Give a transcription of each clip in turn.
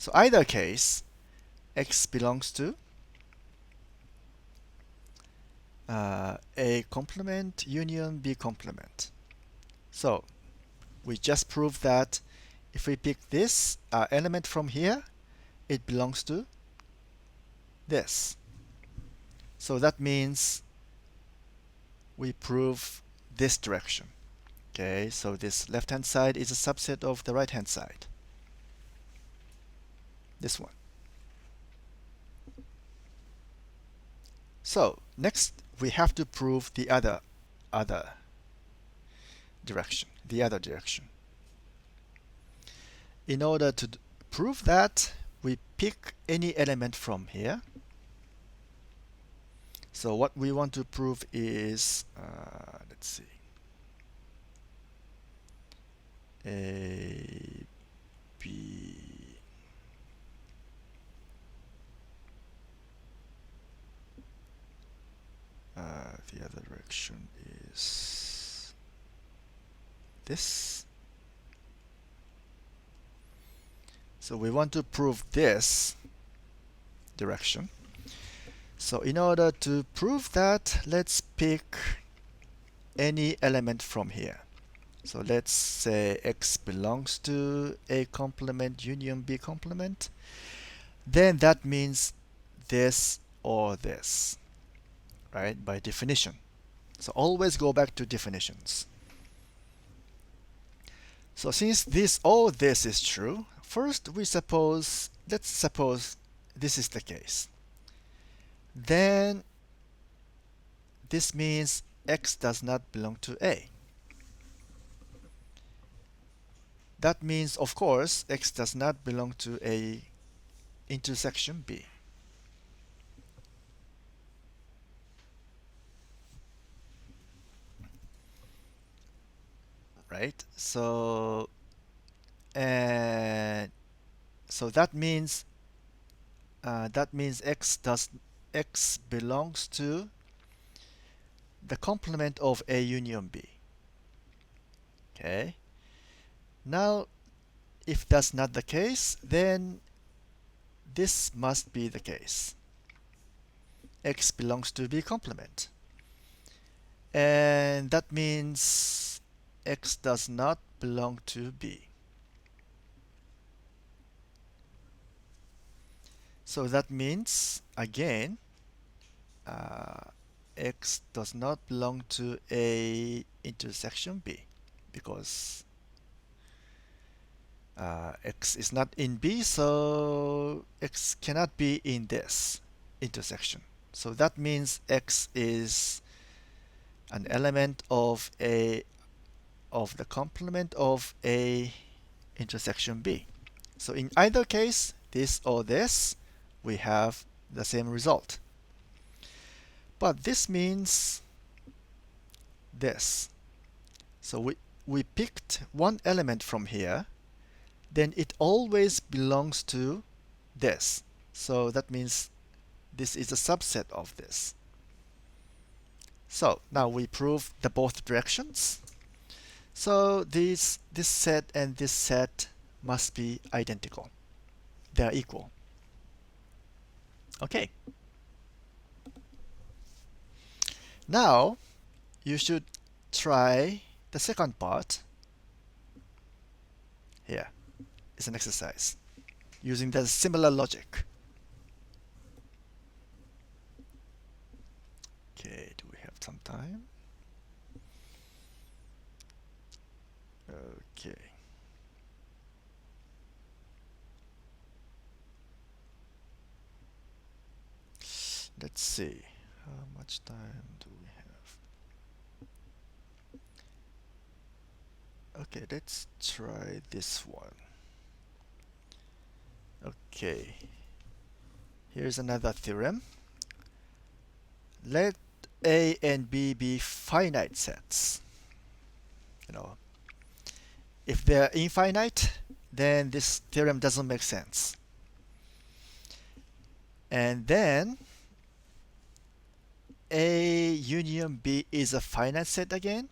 So either case, X belongs to A complement union B complement. So we just proved that if we pick this element from here, it belongs to this. So that means we prove this direction. Okay, so this left-hand side is a subset of the right-hand side. This one. So next we have to prove the other direction, the other direction. In order to prove that, we pick any element from here. So what we want to prove is, let's see, A, B, the other direction is this. So we want to prove this direction. So in order to prove that, let's pick any element from here. So let's say X belongs to A complement union B complement. Then that means this or this, right? By definition. So always go back to definitions. So since this or this is true, first let's suppose this is the case. Then this means X does not belong to A. That means, of course, X does not belong to A intersection B. Right? So that means X belongs to the complement of A union B. Okay. Now, if that's not the case, then this must be the case. X belongs to B complement. And that means X does not belong to B. So that means, again, X does not belong to A intersection B because X is not in B, so X cannot be in this intersection. So that means X is an element of the complement of A intersection B. So in either case, this or this, we have the same result. But this means this. So we picked one element from here, then it always belongs to this. So that means this is a subset of this. So now we prove the both directions. So this set and this set must be identical. They are equal. Okay. Now you should try the second part. Here is an exercise using the similar logic. Okay, do we have some time? Okay. Let's see. How much time do we have? Okay, let's try this one. Okay. Here's another theorem. Let A and B be finite sets. If they're infinite, then this theorem doesn't make sense. And then A union B is a finite set again,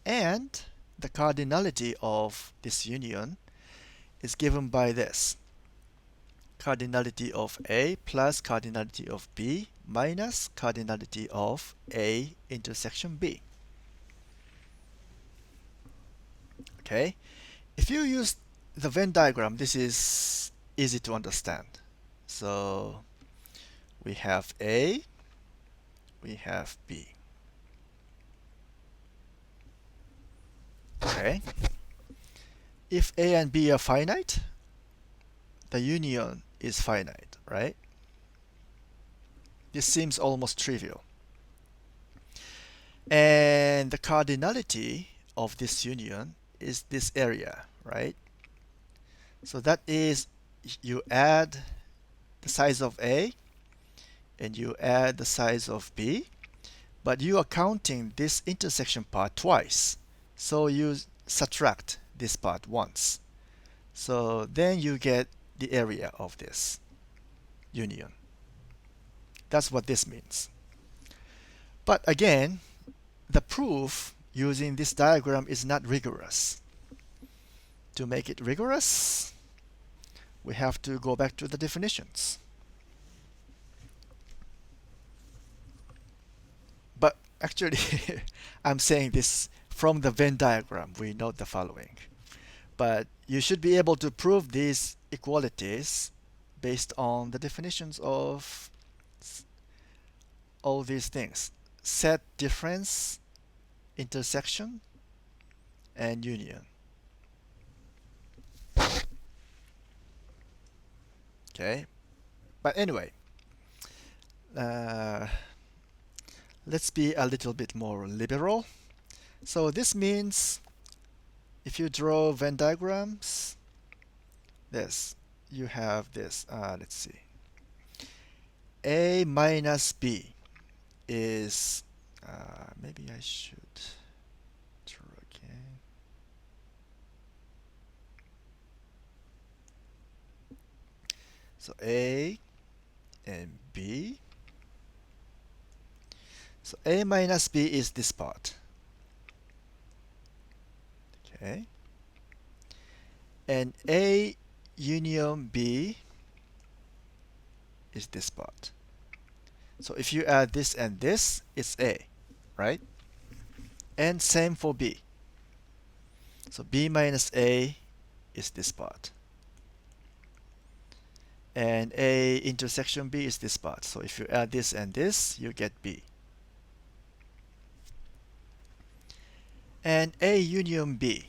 and the cardinality of this union is given by this. cardinality of A plus cardinality of B minus cardinality of A intersection B. Okay, if you use the Venn diagram, this is easy to understand. So we have A, we have B. Okay, if A and B are finite, the union is finite, right? This seems almost trivial. And the cardinality of this union is this area, right? So that is, you add the size of A and you add the size of B, but you are counting this intersection part twice. So you subtract this part once. So then you get the area of this union. That's what this means. But again, the proof using this diagram is not rigorous. To make it rigorous, we have to go back to the definitions. But actually, I'm saying this from the Venn diagram. We note the following. But you should be able to prove these equalities based on the definitions of all these things. Set, difference, intersection, and union. Okay, but anyway, let's be a little bit more liberal. So this means if you draw Venn diagrams, you have this. Let's see. A minus B is, maybe I should draw again. So A and B. So A minus B is this part. Okay. And A union B is this part. So if you add this and this, it's A, right? And same for B. So B minus A is this part. And A intersection B is this part. So if you add this and this, you get B. And A union B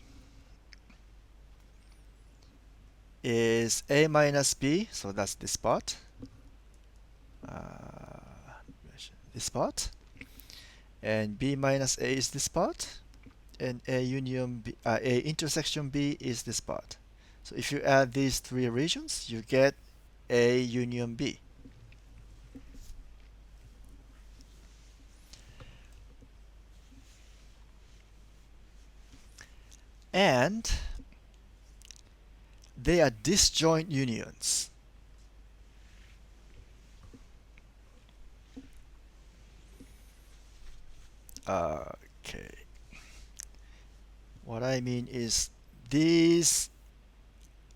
is A minus B, so that's this part. This part. And B minus A is this part. And A union B, A intersection B is this part. So if you add these three regions, you get A union B. And they are disjoint unions. Okay. What I mean is these,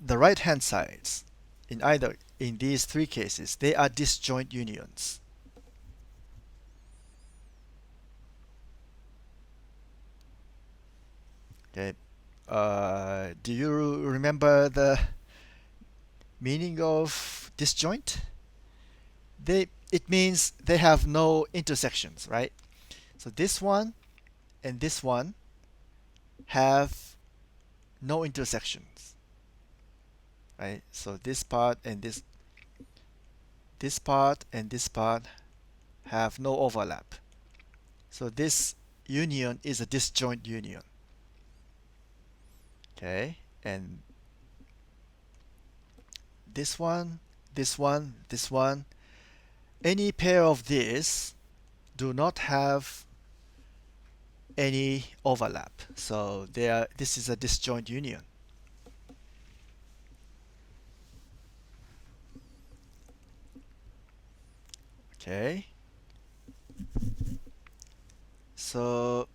the right hand sides, in these three cases, they are disjoint unions. Okay. Do you remember the meaning of disjoint? It means they have no intersections, right? So this one and this one have no intersections, right? So this part and this part and this part have no overlap. So this union is a disjoint union. Okay, and this one, this one, this one, any pair of these do not have any overlap. So this is a disjoint union. Okay. So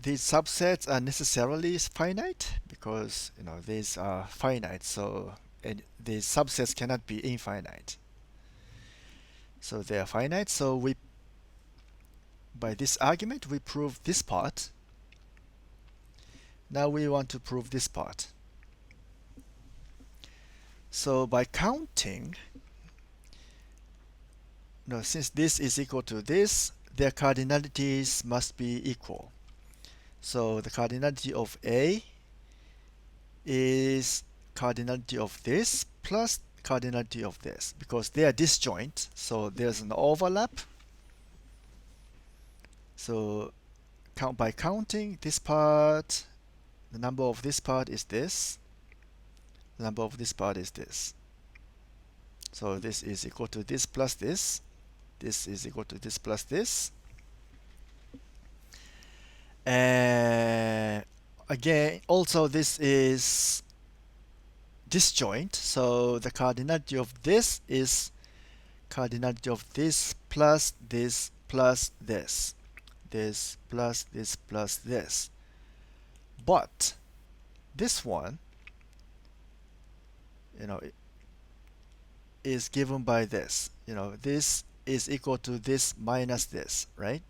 these subsets are necessarily finite because these are finite. So and the subsets cannot be infinite. So they are finite. So by this argument, we prove this part. Now we want to prove this part. So by counting, no, since this is equal to this, their cardinalities must be equal. So the cardinality of A is cardinality of this plus cardinality of this, because they are disjoint, so there's an overlap. So by counting this part, the number of this part is this, the number of this part is this. So this is equal to this plus this, this is equal to this plus this. And again, also this is disjoint, so the cardinality of this is cardinality of this plus this plus this, this plus this plus this. But this one, is given by this. This is equal to this minus this, right?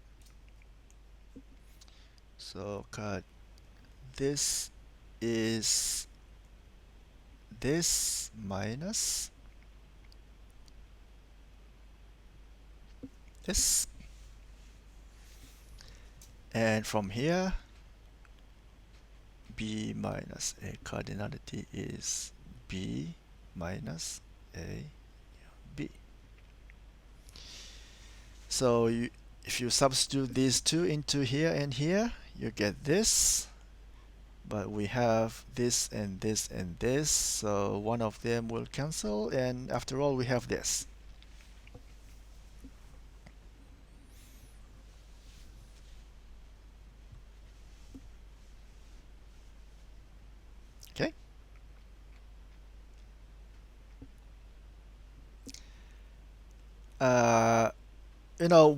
So this is this minus this. And from here, B minus A cardinality is B minus A B. So if you substitute these two into here and here, you get this. But we have this and this and this, so one of them will cancel, and after all we have this. Okay?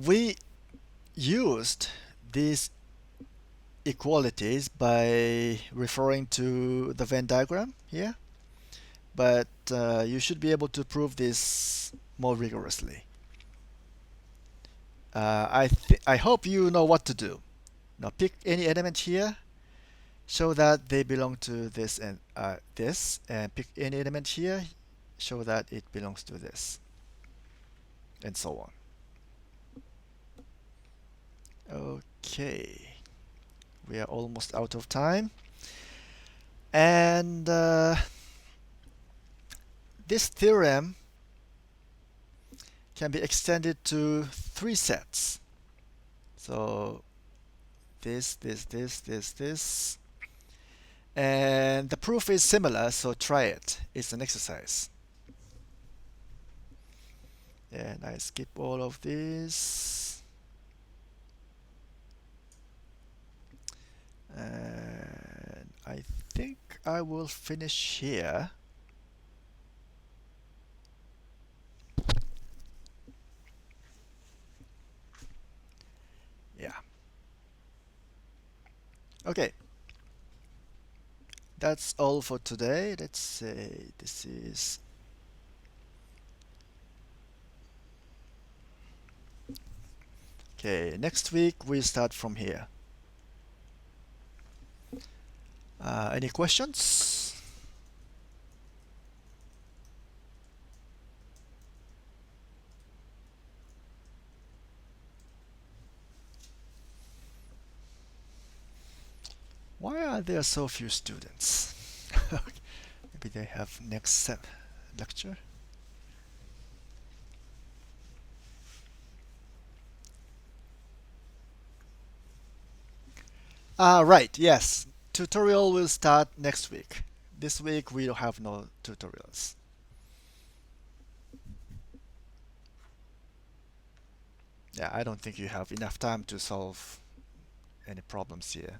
We used these equalities by referring to the Venn diagram here, but you should be able to prove this more rigorously. I hope you know what to do. Now pick any element here, show that they belong to this and this, and pick any element here, show that it belongs to this, and so on. Okay, we are almost out of time, and this theorem can be extended to 3 sets. So this, and the proof is similar, so try it. It's an exercise. And I skip all of this. And I think I will finish here. Yeah. Okay. That's all for today. Let's say this is okay. Next week we start from here. Any questions? Why are there so few students? Maybe they have next lecture. Right, yes. Tutorial will start next week. This week we don't have no tutorials. Yeah, I don't think you have enough time to solve any problems here.